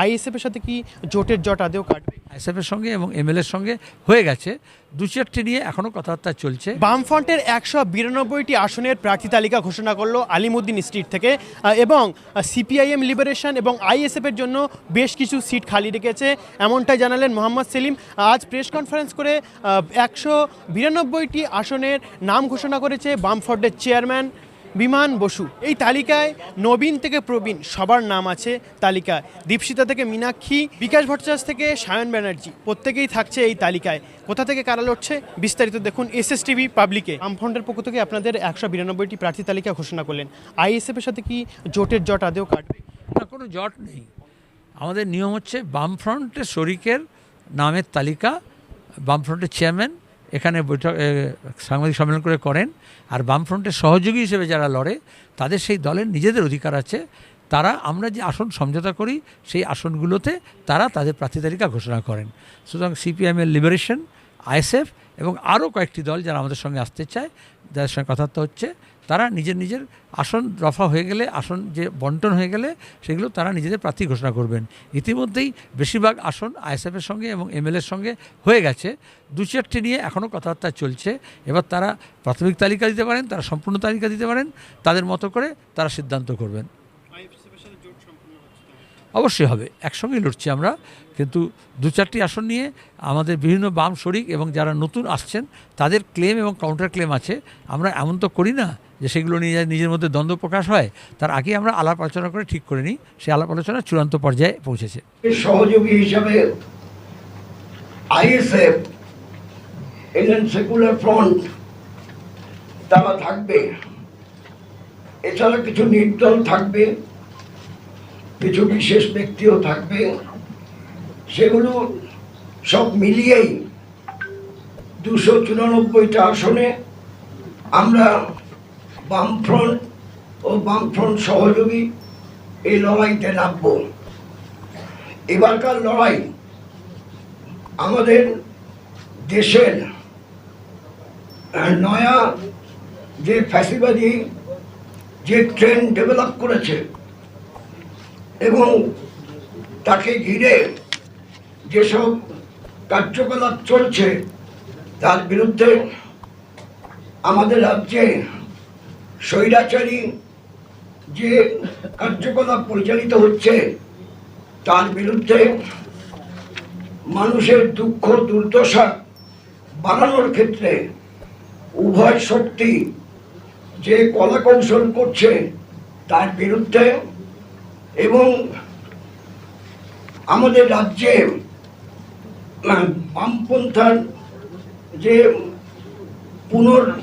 ISF এর সাথে কি জোটের জট আদেও কাটবে? আইএসএফের সঙ্গে এবং এমএলএর সঙ্গে হয়ে গেছে, দু চারটি নিয়ে এখনও কথাবার্তা চলছে। বামফ্রন্টের 192টি আসনের প্রার্থী তালিকা ঘোষণা করলো আলিমুদ্দিন স্ট্রিট থেকে, এবং সিপিআইএম লিবারেশন এবং আইএসএফের জন্য বেশ কিছু সিট খালি রেখেছে, এমনটাই জানালেন মোহাম্মদ সেলিম। আজ প্রেস কনফারেন্স করে 192টি আসনের নাম ঘোষণা করেছে বামফ্রন্টের চেয়ারম্যান বিমান বসু। এই তালিকায় নবীন থেকে প্রবীণ সবার নাম আছে তালিকায়। দীপশিতা থেকে মীনাক্ষী, বিকাশ ভট্টাচার্য থেকে সায়ন ব্যানার্জি, প্রত্যেকেই থাকছে এই তালিকায়। কোথা থেকে কারা লড়ছে বিস্তারিত দেখুন এসএসটিভি পাবলিকে। বামফ্রন্টের পক্ষ থেকে আপনাদের 192টি প্রার্থী তালিকা ঘোষণা করলেন, আইএসএফ এর সাথে কি জোটের জট আদেও কাটবে? না, কোনো জট নেই। আমাদের নিয়ম হচ্ছে বামফ্রন্টের শরিকের নামের তালিকা বামফ্রন্টের চেয়ারম্যান এখানে বৈঠক সাংবাদিক সম্মেলন করে করেন, আর বামফ্রন্টের সহযোগী হিসেবে যারা লড়ে তাদের সেই দলের নিজেদের অধিকার আছে। তারা আমরা যে আসন সমঝোতা করি সেই আসনগুলোতে তারা তাদের প্রার্থী তালিকা ঘোষণা করেন। সুতরাং সিপিআইএমের লিবারেশন, আইএসএফ এবং আরও কয়েকটি দল যারা আমাদের সঙ্গে আসতে চায়, যাদের সঙ্গে কথাবার্তা হচ্ছে, তারা নিজের নিজের আসন রফা হয়ে গেলে, আসন যে বন্টন হয়ে গেলে সেগুলো তারা নিজেদের প্রার্থী ঘোষণা করবেন। ইতিমধ্যেই বেশিরভাগ আসন আইএসএফের সঙ্গে এবং এমএলএর সঙ্গে হয়ে গেছে, দু চারটি নিয়ে এখনও কথাবার্তা চলছে। এবার তারা প্রাথমিক তালিকা দিতে পারেন, তারা সম্পূর্ণ তালিকা দিতে পারেন, তাদের মতো করে তারা সিদ্ধান্ত করবেন। অবশ্যই হবে, একসঙ্গেই লড়ছি আমরা, কিন্তু দু চারটি আসন নিয়ে আমাদের বিভিন্ন বাম শরিক এবং যারা নতুন আসছেন তাদের ক্লেম এবং কাউন্টার ক্লেম আছে। আমরা এমন তো করি না যে সেগুলো নিয়ে নিজের মধ্যে দ্বন্দ্ব প্রকাশ হয়, তার আগে আমরা আলাপ আলোচনা করে ঠিক করে নিই। সেই আলাপ আলোচনা চূড়ান্ত পর্যায়ে পৌঁছেছে। সহযোগী হিসাবে আইএসএফ, ইন্ডিয়ান সেকুলার ফ্রন্ট তারা থাকবে, এছাড়া কিছু নির্দল থাকবে, কিছু বিশেষ ব্যক্তিও থাকবে। সেগুলো সব মিলিয়েই 294টা আসনে আমরা বামফ্রন্ট ও বামফ্রন্ট সহযোগী এই লড়াইতে নামব। এবারকার লড়াই আমাদের দেশের নয়া যে ফ্যাসিবাদী যে ট্রেন্ড ডেভেলপ করেছে এবং তাকে ঘিরে যেসব কার্যকলাপ চলছে তার বিরুদ্ধে, আমাদের রাজ্যে স্বৈরাচারী যে কার্যকলাপ পরিচালিত হচ্ছে তার বিরুদ্ধে, মানুষের দুঃখ দুর্দশা বাড়ানোর ক্ষেত্রে উভয় শক্তি যে কলাকৌশল করছে তার বিরুদ্ধে, এবং আমাদের রাজ্যে বামপন্থার যে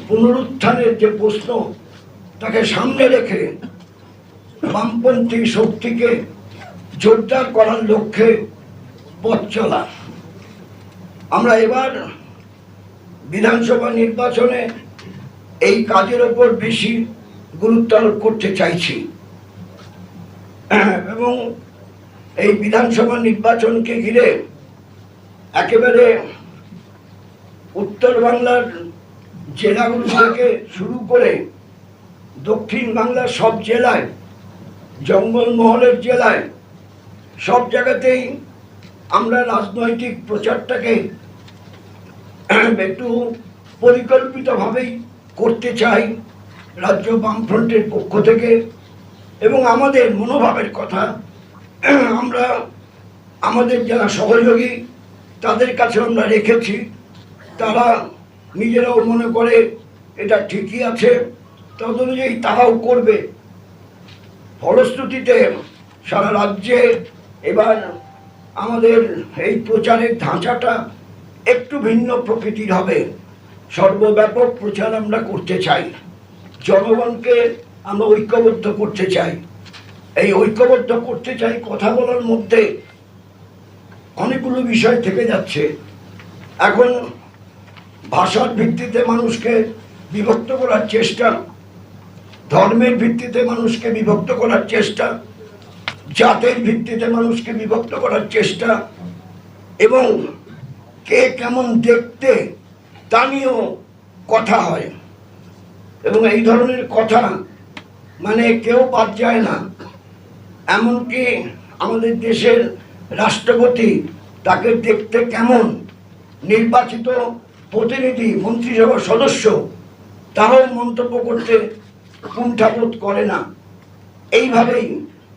পুনরুত্থানের যে প্রশ্ন তাকে সামনে রেখে বামপন্থী শক্তিকে জোরদার করার লক্ষ্যে পথ চলা। আমরা এবার বিধানসভা নির্বাচনে এই কাজের ওপর বেশি গুরুত্ব আরোপ করতে চাইছি, এবং এই বিধানসভা নির্বাচনকে ঘিরে একেবারে উত্তর বাংলার জেলাগুলো থেকে শুরু করে দক্ষিণ বাংলার সব জেলায়, জঙ্গলমহলের জেলায়, সব জায়গাতেই আমরা রাজনৈতিক প্রচারটাকে একটু পরিকল্পিতভাবেই করতে চাই রাজ্য বামফ্রন্টের পক্ষ থেকে। এবং আমাদের মনোভাবের কথা আমরা আমাদের যারা সহযোগী তাদের কাছে আমরা রেখেছি, তারা নিজেরাও মনে করে এটা ঠিকই আছে, তদ অনুযায়ী তারাও করবে। ফলশ্রুতিতে সারা রাজ্যে এবার আমাদের এই প্রচারের ধাঁচাটা একটু ভিন্ন প্রকৃতির হবে। সর্বব্যাপক প্রচার আমরা করতে চাই, জনগণকে আমরা ঐক্যবদ্ধ করতে চাই। এই ঐক্যবদ্ধ করতে চাই কথা বলার মধ্যে অনেকগুলো বিষয় থেকে যাচ্ছে। এখন ভাষার ভিত্তিতে মানুষকে বিভক্ত করার চেষ্টা, ধর্মের ভিত্তিতে মানুষকে বিভক্ত করার চেষ্টা, জাতের ভিত্তিতে মানুষকে বিভক্ত করার চেষ্টা, এবং কে কেমন দেখতে তা নিয়েও কথা হয়। এবং এই ধরনের কথা মানে কেউ বাদ যায় না। এমনকি আমাদের দেশের রাষ্ট্রপতি তাকে দেখতে কেমন, নির্বাচিত প্রতিনিধি মন্ত্রিসভার সদস্য তারাও মন্তব্য করতে কুণ্ঠাবোধ করে না। এইভাবেই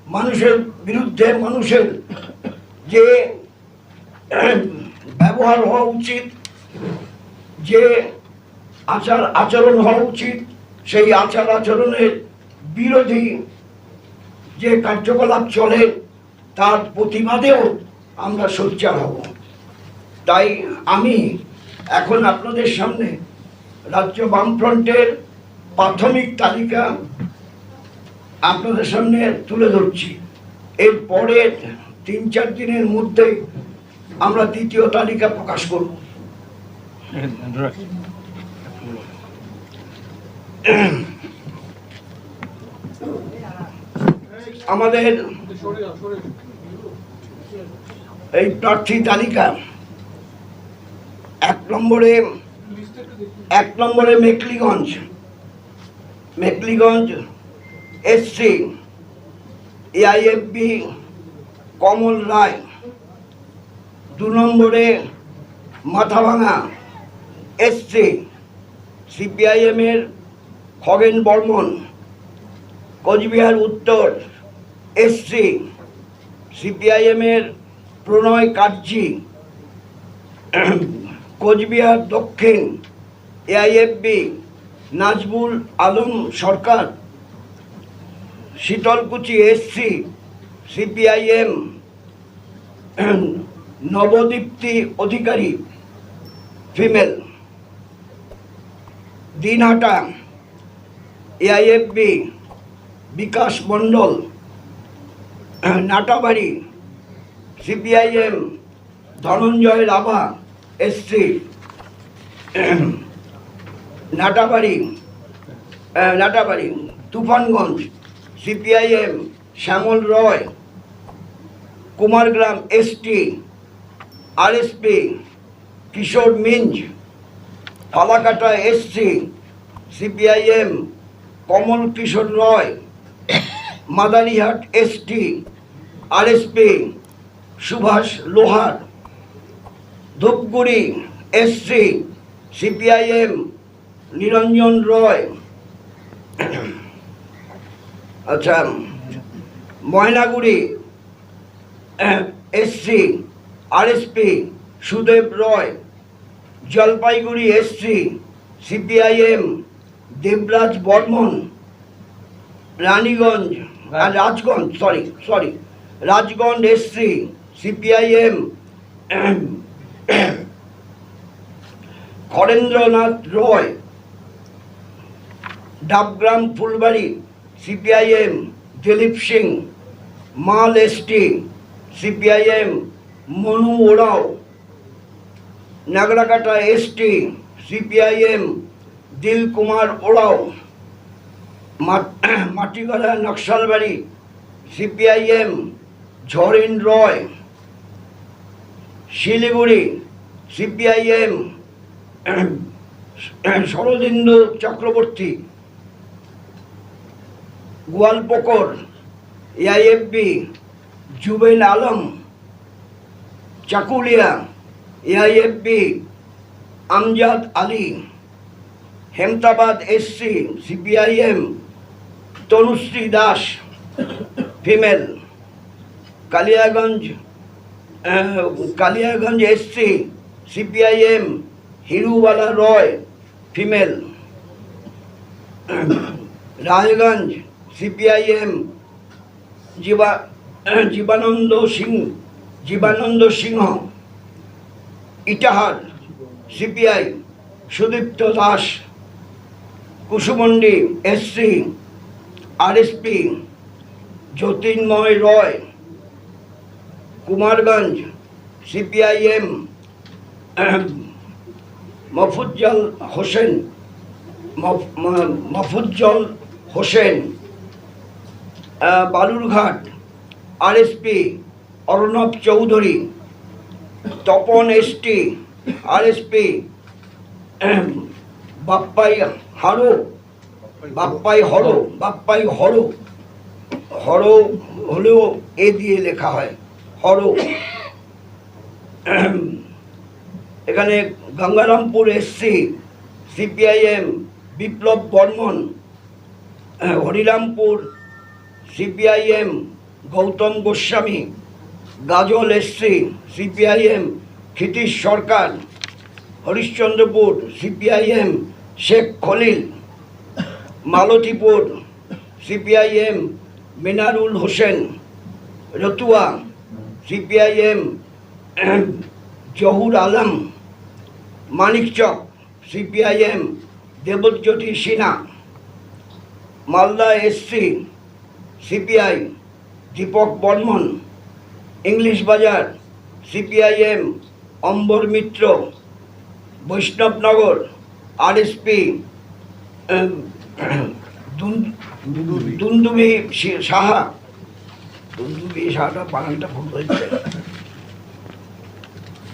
মানুষের বিরুদ্ধে মানুষের যে ব্যবহার হওয়া উচিত, যে আচরণ হওয়া উচিত, সেই আচরণের বিরোধী যে কার্যকলাপ চলে তার প্রতিবাদেও আমরা সোচ্চার হব। তাই আমি এখন আপনাদের সামনে রাজ্য বামফ্রন্টের প্রাথমিক তালিকা আপনাদের সামনে তুলে ধরছি। এরপরে 3-4 দিনের মধ্যে আমরা দ্বিতীয় তালিকা প্রকাশ করব। আমাদের এই প্রার্থী তালিকা 1 নম্বরে মেকলিগঞ্জ এসসি এআইএফবি কমল রায়। 2 নম্বরে মাথাভাঙা এসসি সিপিআইএম এর খগেন বর্মন। কোচবিহার উত্তর এসসি সিপিআইএম এর প্রণয় Katji. Cooch Behar Dakshin AIFB Nazbul Alam Sarkar. Sitalkuchi SC CPIM Nabadipti Adhikari female. Dinhata AIFB Bikash Mandal. Natabari CPIM Dhananjay Rava SC. Natabari Tufanganj CPIM Shyamal Roy. Kumargram ST RSP Kishore Minj. Falakata SC CPIM Kamal Kishore Roy. Madarihat ST RSP Subhash Lohar. Dhupguri SC CPIM Niranjan Roy. আচ্ছা, Mainaguri SC RSP Sudeb Roy. Jalpaiguri SC CPIM Debraj Barman. Rajganj SC CPIM Kharendranath Roy. Dabgram Phulbari CPIM Dilip Singh. মাল এসটি সিপিআইএম মনু ওরাও। Nagrakata ST CPIM Dil Kumar Oraon. Matigara Naxalbari CPIM Jharin Roy. Siliguri CPIM Saradindu Chakraborty. Goalpukur AIFB Jubel Alam. Chakulia AIFB Amjad Ali. Hemtabad SC CPIM Tanushree Das female. Kaliaganj SC CPIM Hirubala Roy female. Raiganj CPIM Jibananda Singha. Itahar CPI Sudipta Das. Kushmandi SC RSP Jyotirmoy Roy. Kumarganj CPIM Mafujjal Hossain. Balurghat RSP Arnab Chowdhury. Tapan ST RSP Bappai Horo. Hor হলেও এ দিয়ে লেখা হয়, হর। এখানে Gangarampur SC CPIM বিপ্লব Barman, Harirampur CPIM Gautam Goswami, Gajol SC CPIM Kshitish Sarkar, Harishchandrapur CPIM Sheikh Khalil, Malatipur CPIM Minarul Hossain, Ratua CPIM Jahur Alam, Manikchak CPIM Debjyoti Sinha, Malda SC CPI Dipak Barman, English Bazar CPIM Ambar Mitra, Baishnabnagar RSP Dundubi Saha, Dundubi সাহাটা বানানটা ভুল হয়েছে,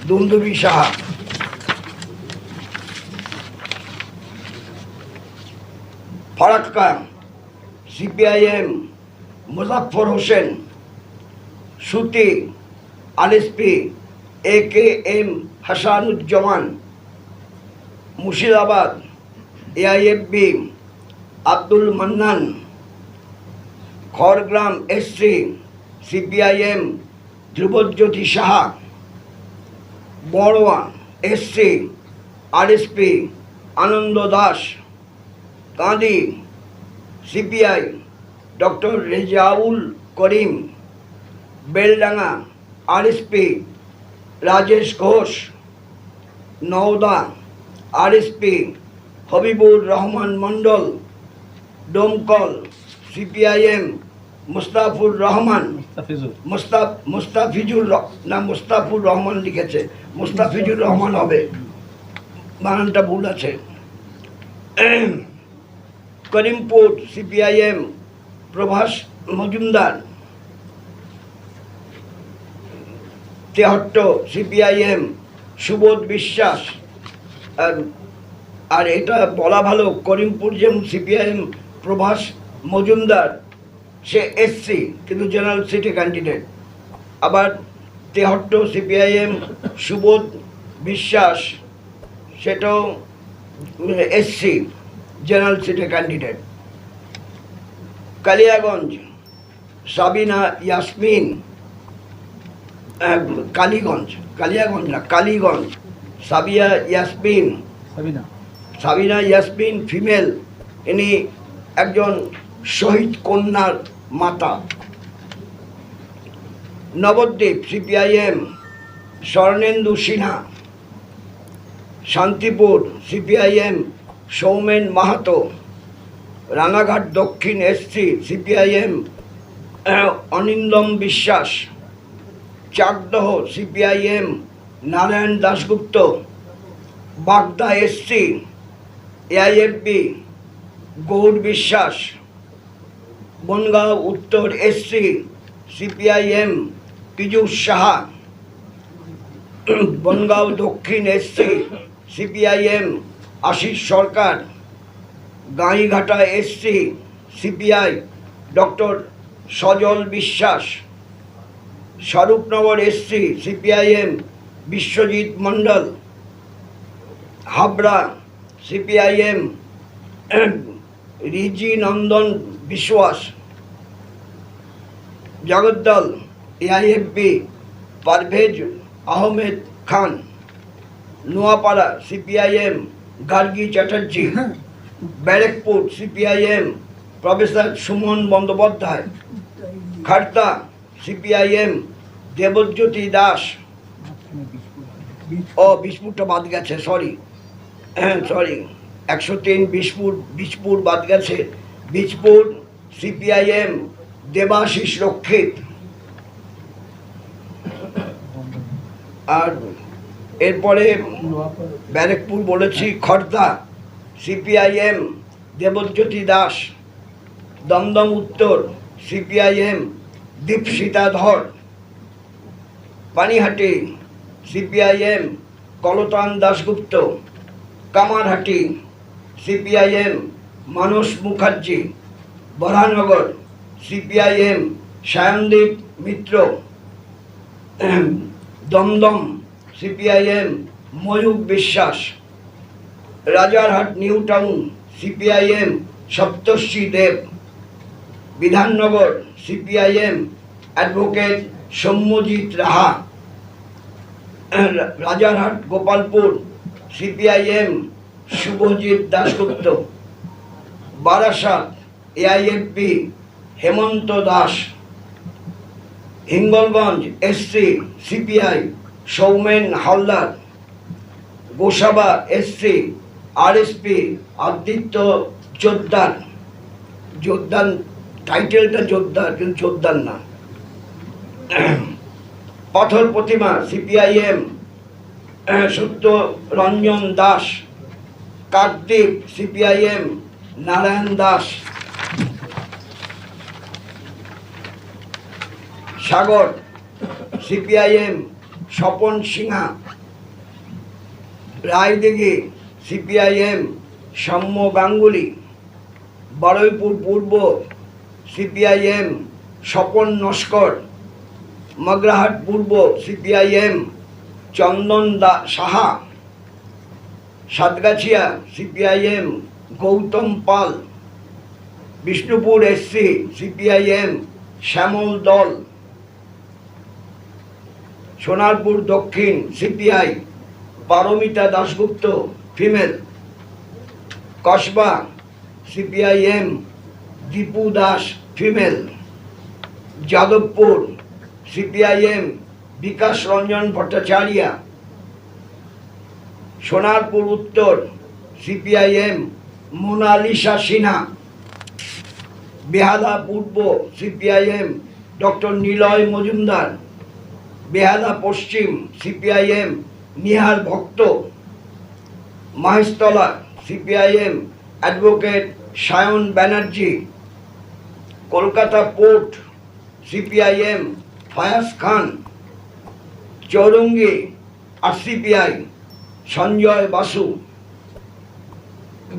Dundubi Saha, Farakka CPIM Muzaffar Hossain, Suti RSP AKM Hasanuzzaman, Murshidabad AIFB Abdul Mannan, Khargram SC CPIM Dhrubajyoti Saha, Baroa SC RSP Ananda Das, কাঁদি CPI doctor Rezaul Karim, Beldanga RSP Rajesh Ghosh, Nowda RSP Habibur Rahman মণ্ডল, ডোমকল সিপিআইএম মুস্তাফুর রহমান, মুস্তাফিজুর রহমান লিখেছে, মুস্তাফিজুর রহমান হবে, বানানটা ভুল আছে। করিমপুর সিপিআইএম প্রভাস মজুমদার, তেহট্ট সিপিআইএম সুবোধ বিশ্বাস। আর এটা বলা ভালো, করিমপুর যেমন সিপিআইএম প্রভাস মজুমদার, সে এসসি কিন্তু জেনারেল সিটে ক্যান্ডিডেট। আবার তেহট্ট সিপিআইএম সুবোধ বিশ্বাস, সেটাও এসসি জেনারেল সিটে ক্যান্ডিডেট। কালিয়াগঞ্জ সাবিনা ইয়াসমিন, কালীগঞ্জ সাবিনা ইয়াসমিন ফিমেল, ইনি একজন শহীদ কন্যার মাতা। নবদ্বীপ সিপিআইএম স্বর্ণেন্দু সিনহা, শান্তিপুর সিপিআইএম সৌমেন মাহাতো, রানাঘাট দক্ষিণ এসসি সিপিআইএম অনিন্দম বিশ্বাস, চাকদহ সিপিআইএম নারায়ণ দাশগুপ্ত, বাগদা SC AIFB Gour Biswas, Bongaon Uttar SC CPIM Piyush Saha, Bongaon Dakshin SC CPIM Ashis Sarkar, Gaighata SC CPI doctor Sajal Biswas, Swarupnagar SC CPIM Biswajit Mondal, Habra CPIM Riji Nandan Biswas, Jagaddal AIFB Parvez Ahmed Khan, Noapara CPIM Gargi Chatterjee, Barrackpore CPIM professor Suman Bandyopadhyay, Khardah CPIM Debjyoti Das, বিশপুরটা বাদ গেছে, সরি 103 বীজপুর বাদ গেছে, বীজপুর সিপিআইএম দেবাশিস রক্ষিত। আর এরপরে ব্যারেকপুর বলেছি, Khardah CPIM Debjyoti Das, Dum Dum Uttar CPIM Dipsita Dhar, Panihati CPIM Kaltan Dasgupta, Kamarhati CPIM Manas Mukherjee, Baranagar CPIM Sayandeep Mitra. Dum Dum CPIM Mayukh Biswas. Rajarhat new town CPIM Saptarshi Deb. Bidhannagar CPIM advocate Soumyajit Raha. Rajarhat Gopalpur CPIM Subhajit Dasgupta. Barasat AIFP Hemanta Das. Hingalganj SC CPI Soumen Haldar. Gosaba SC RSP Aditya Joddar. Joddar টাইটেলটা জোদ্দার, কিন্তু জোদ্দার না। Pathar Pratima CPIM Satya Ranjan Das. Kakdwip CPIM Narayan Das. Sagar CPIM Swapan Singha. Raidighi CPIM Soumya Ganguly. Baruipur Purba CPIM Swapan Naskar. Magrahat Purba CPIM Chandan Saha. Satgachia CPIM Gautam Pal. Bishnupur SC CPIM Shyamal Dal. Sonarpur Dakshin CPI Paramita Dasgupta female. Kasba CPIM Dipu Das female. Jadavpur CPIM Bikash Ranjan Bhattacharya. Sonarpur Uttar CPIM Monalisa Sinha. Behala Purba CPIM doctor Niloy Majumdar. Behala Paschim CPIM Nihar Bhakta. Maheshtala CPIM advocate Sayan Banerjee. Kolkata port CPIM Fayaz Khan. Chowringhee RCPI Sanjay Basu.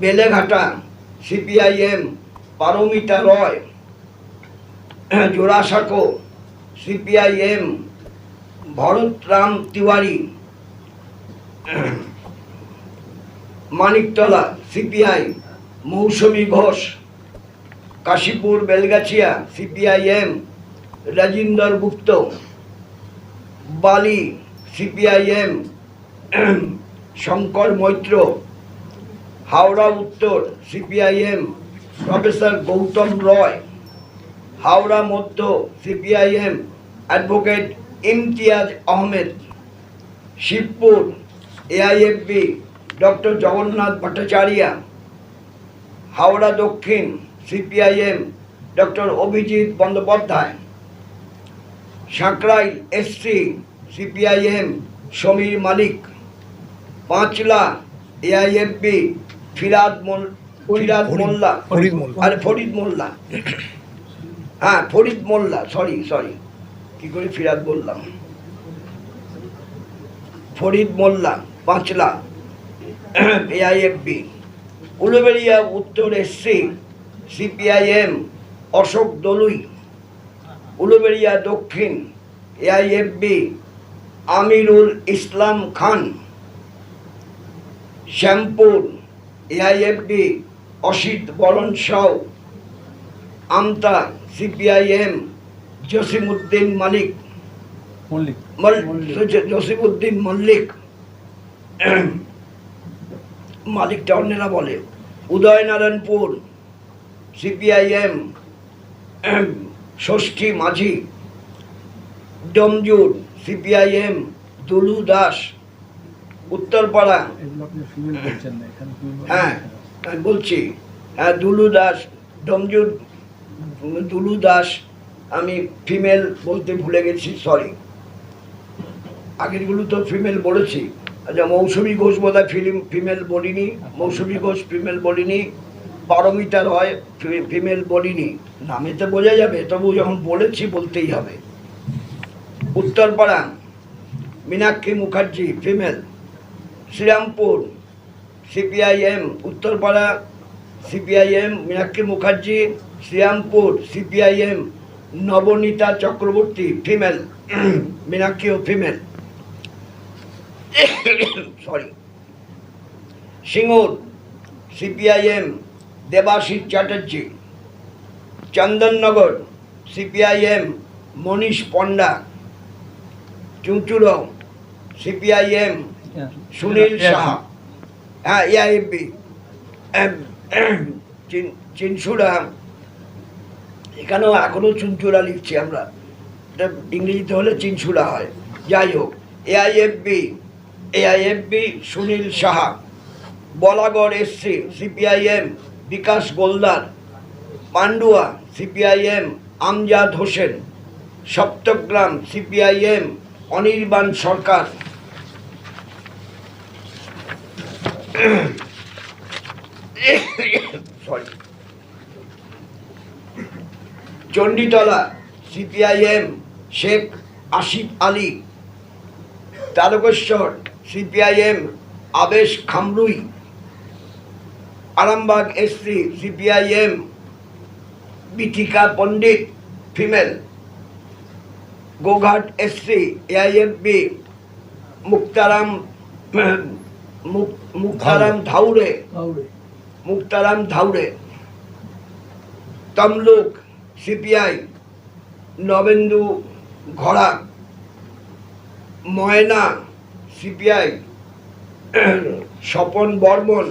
Beleghata CPIM Paramita Roy. Jorasanko CPIM Bharatram Tiwari. Maniktala CPI Mousumi Ghosh. Kashipur Belgachia CPIM Rajinder Gupta. Bally CPIM Shankar Maitra. Howrah Uttar CPIM professor Gautam Roy. Howrah Madhya CPIM advocate Imtiaz Ahmed. Shibpur AIFB doctor Jagannath Bhattacharya. Howrah Dakshin CPIM doctor Abhijit Bandyopadhyay. Sankrail SC CPIM Samir Malik. Panchla AIFB Farid Molla. হ্যাঁ, Farid Molla, sorry কি করে ফিরাদ বললাম। ফরিদ মোল্লা Panchla AIFB. Uluberia উত্তর SC CPIM Ashok Dolui. Uluberia দক্ষিণ AIFB Amirul Islam Khan. Shyampur AIFB Asit বরণ সাউ। আমতা CPIM Jasimuddin Jasimuddin Mallick. মালিকটা অন্যরা বলে। Udaynarayanpur CPIM ষষ্ঠী মাঝি। ডমজুর CPIM Dulu Das. Uttarpara, হ্যাঁ আমি বলছি, হ্যাঁ দুলু দাস। ডমজুর দুলু দাস। আমি ফিমেল বলতে ভুলে গেছি, সরি। আগেরগুলো তো ফিমেল বলেছি। আচ্ছা, মৌসুমী ঘোষ বোধহয় ফিমেল বলিনি। মৌসুমী ঘোষ ফিমেল বলিনি। পারমিতা রয় ফিমেল বলিনি। নামেতে বোঝা যাবে, তবু যখন বলেছি বলতেই হবে। Uttarpara Minakshi Mukherjee female. Serampore CPIM Uttarpara CPIM Minakshi Mukherjee Serampore CPIM Nabanita Chakraborty female, মীনাক্ষীও female. Sorry. Singur CPIM Debashis Chatterjee. Chandannagar CPIM Manish Panda. চুঁচুড়ো সিপিআইএম সুনীল সাহা। হ্যাঁ, এআইএফবি। চিনসুড়া, এখানেও এখনো চুনচুড়া লিখছি আমরা, এটা ইংরেজিতে হলে চিনসুড়া হয়। যাই হোক, AIFB Sunil Saha. Balagarh SC CPIM Bikash Goldar. Pandua CPIM Amjad Hossain. Saptagram CPIM Anirban Sarkar. Sorry. Chanditala CPIM Sheikh Asif Ali. Tarakeswar CPIM Abesh Khamrui. Arambagh SC CPIM Bithika Pandit female. Goghat SC AIFB Muktaram Dhaure. Tamluk CPI Nabendu ঘোড়া। Moyna CPI Swapan Barman.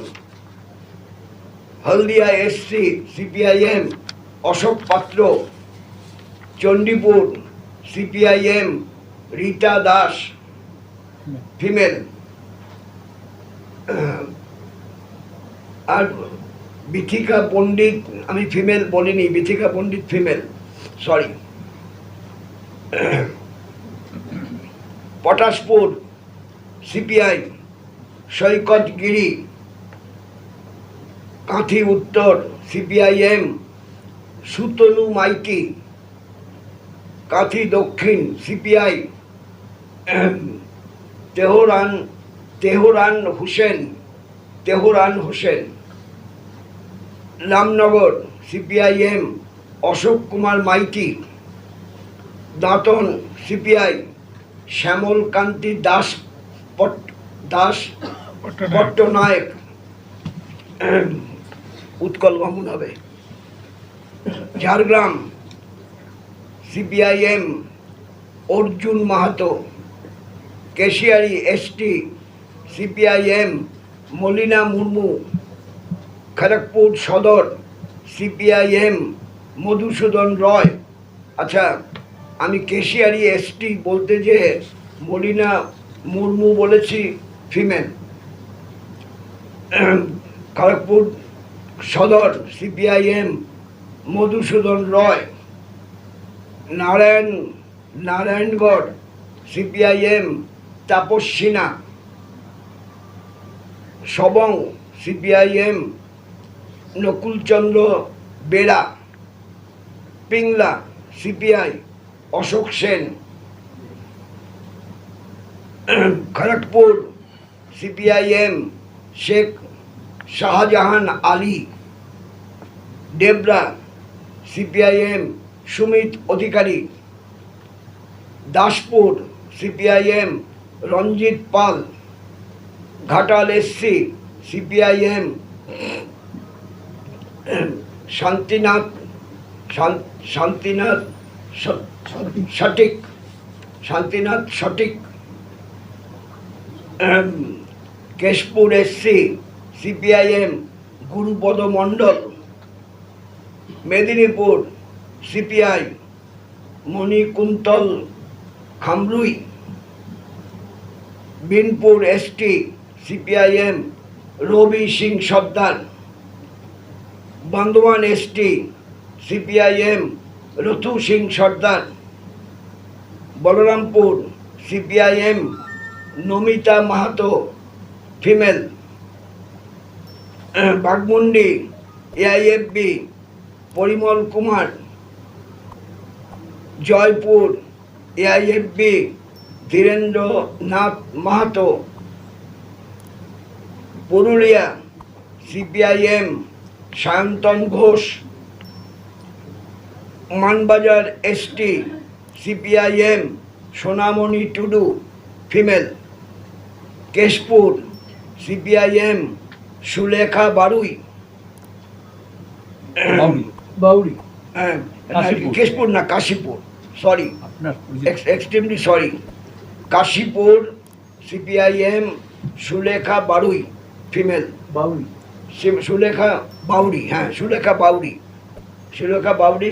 Haldia SC CPIM Ashok Patra. Chandipur CPIM Rita Das female. আর বিথিকা পণ্ডিত আমি ফিমেল বলিনি, Bithika Pandit female, sorry. Patashpur CPI Saikat Giri. Kanthi Uttar CPIM Sutanu Maity. Kanthi Dakshin CPI Tehran Hossain. Ramnagar CPIM Ashok Kumar Maity. Dantan CPI Shyamal Kanti Das Pattanayak. Utkal গমন হবে। Jhargram CPIM Arjun Mahato. Keshiary ST CPIM Malina Murmu. Kharagpur Sadar CPIM Madhusudan রয়। আচ্ছা, আমি Keshiary ST বলতে যে মলিনা মুর্মু বলেছি female. Kharagpur Sadar CPIM Madhusudan Roy. Narayangarh CPIM Tapas Sinha. Sabang CPIM Nakulchandra Bera. Pingla CPI Ashok Sen. Kharagpur CPIM Sheikh Shahjahan Ali. Debra CPIM Sumit Adhikari. Daspur CPIM Ranjit Pal. Ghatal SC CPIM Shantinath Sathik. Keshpur SC CPIM Gurupada Mondal. Medinipur CPI Manikuntal Khamrui. Binpur ST CPIM Rabi Singh Sardar. Bardhaman ST CPIM Rathu Singh Sardar. Balarampur CPIM Namita Mahato female. Baghmundi AIFB Parimal Kumar. Joypur AIFB Dhirendranath Mahato. Purulia CPIM Sayantan Ghosh. Manbazar ST CPIM Sonamoni Tudu female. Keshpur CPIM Sulekha Barui. Bauri হ্যাঁ, কাশীপুর। কেশপুর না, Kashipur, sorry, আপনার extremely sorry. Kashipur CPIM Sulekha Barui female. Bauri Sulekha Bauri, হ্যাঁ Sulekha Bauri, Sulekha Bauri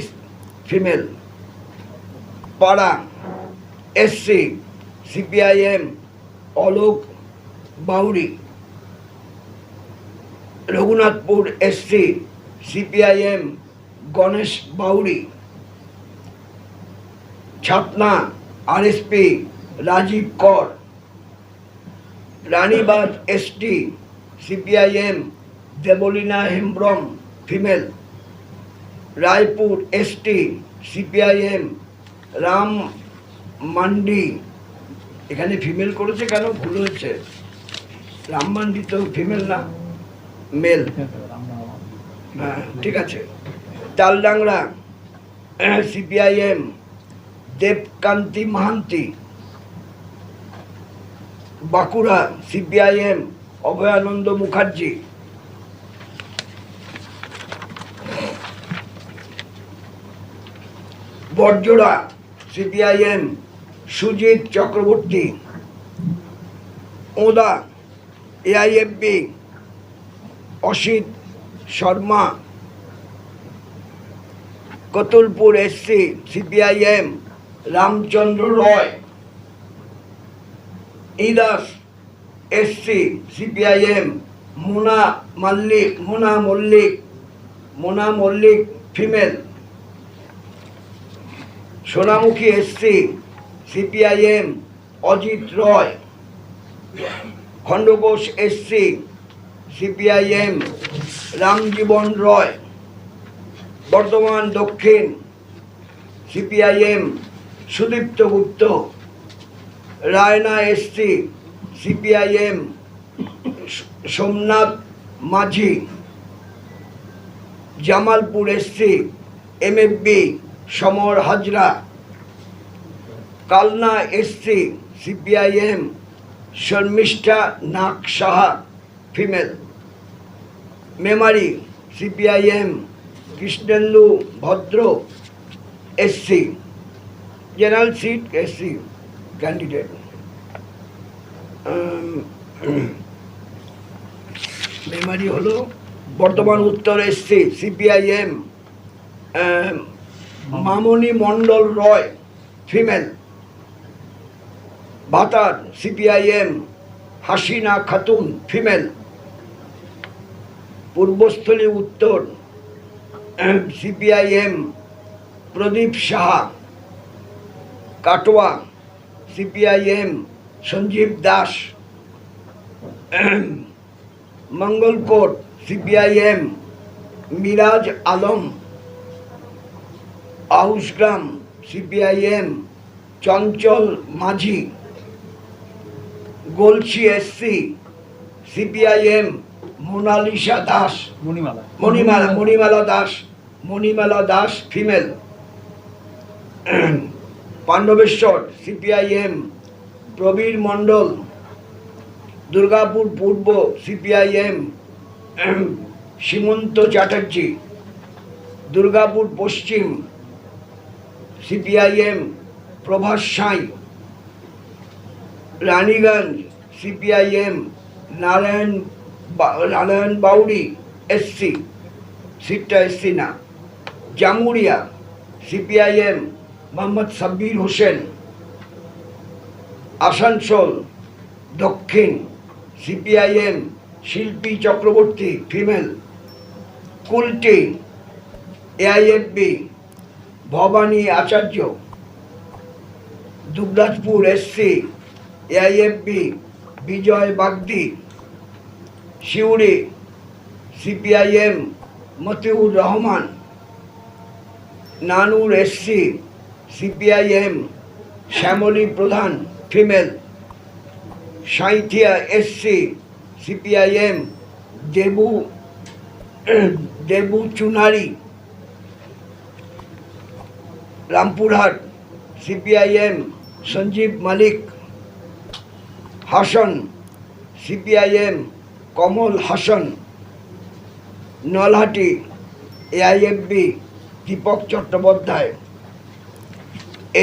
female. Para SC CPIM Alok Bauri. Raghunathpur SC CPIM Ganesh Bauri. Chhatna RSP Rajib Kar. Ranibandh ST CPIM Debolina Hembram female. Raipur ST CPIM Ram Mandi, এখানে female করেছে কেন, ভুল হয়েছে, রাম মান্ডি তো ফিমেল না, মেল। হ্যাঁ ঠিক আছে। Taldangra CPIM Debkanti Mahanti. Bankura CPIM Abhayananda Mukherjee. Barjora CPIM Sujit Chakraborty. Onda AIFB Asit Sharma. Kotulpur SC CPIM Ramchandra Roy. Indas SC CPIM Mona Mallick female. Sonamukhi SC CPIM Ajit Roy. Khandaghosh SC CPIM Ramjiban Roy. Bardhaman Dakshin CPIM Sudipta Gupta. Raina SC CPIM Somnath Majhi. Jamalpur SC MFB Samar Hazra. Kalna SC CPIM Sharmistha Nag Saha female. Memari CPIM Krishnendu Bhadra SC, general seat SC candidate. Memari হলো Bardhaman Uttar SC CPIM Mamoni Mondal Roy female. Bhatar CPIM Hasina Khatun female. Purbasthali Uttar CPIM Pradip Saha. Katwa CPIM Sanjib Das. Mangalkot CPIM Miraj Alam. Ausgram CPIM Chanchal Majhi. Galsi SC CPIM Monalisa Das. Manimala Das female. Pandabeswar CPIM Prabir Mondal. Durgapur Purba CPIM Simanta Chatterjee. Durgapur Paschim CPIM Prabhas Sai. Raniganj CPIM Narayan Bauri SC, সিটটা SC না। Jamuria CPIM Mohammad Sabbir Hossain. Asansol দক্ষিণ CPIM Shilpi Chakraborty female. Kulti AIFB Bhabani Acharya. Dubrajpur SC AIFB Bijoy Bagdi. Suri CPIM Matiur Rahman. Nanoor SC CPIM Shyamali Pradhan female. Sainthia SC CPIM Debu Chunari. Rampurhat CPIM Sanjib Malik Hasan, CPIM Kamal Hasan, Nalhati AIFB Dipak Chattopadhyay.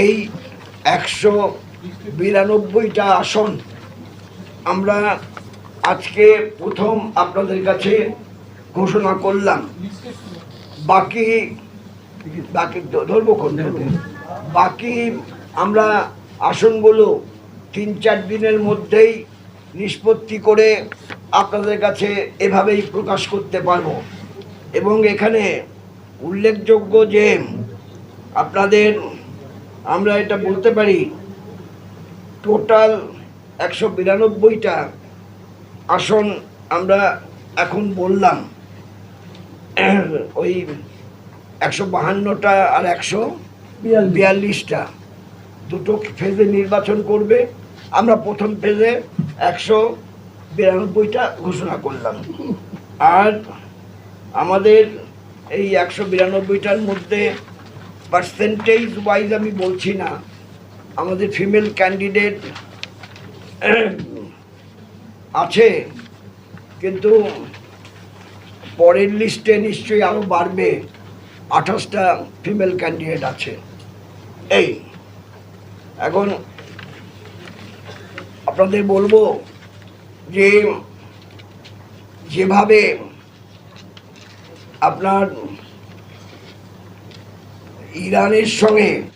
এই 192টা আসন আমরা আজকে প্রথম আপনাদের কাছে ঘোষণা করলাম। বাকি বাকি ধরবো বাকি আমরা আসনগুলো 3-4 দিনের মধ্যেই নিষ্পত্তি করে আপনাদের কাছে এভাবেই প্রকাশ করতে পারবো। এবং এখানে উল্লেখযোগ্য যে আপনাদের আমরা এটা বলতে পারি টোটাল 192টা আসন আমরা এখন বললাম। ওই 152টা আর 142টা দুটো ফেজে নির্বাচন করবে। আমরা প্রথম ফেজে 192টা ঘোষণা করলাম। আর আমাদের এই 192টার মধ্যে পার্সেন্টেজ ওয়াইজ আমি বলছি না, আমাদের ফিমেল ক্যান্ডিডেট আছে, কিন্তু পরের লিস্টে নিশ্চয়ই আরও বাড়বে। 28টা ফিমেল ক্যান্ডিডেট আছে। এই এখন আপনাদের বলবো যে যেভাবে আপনার ইরানের সঙ্গে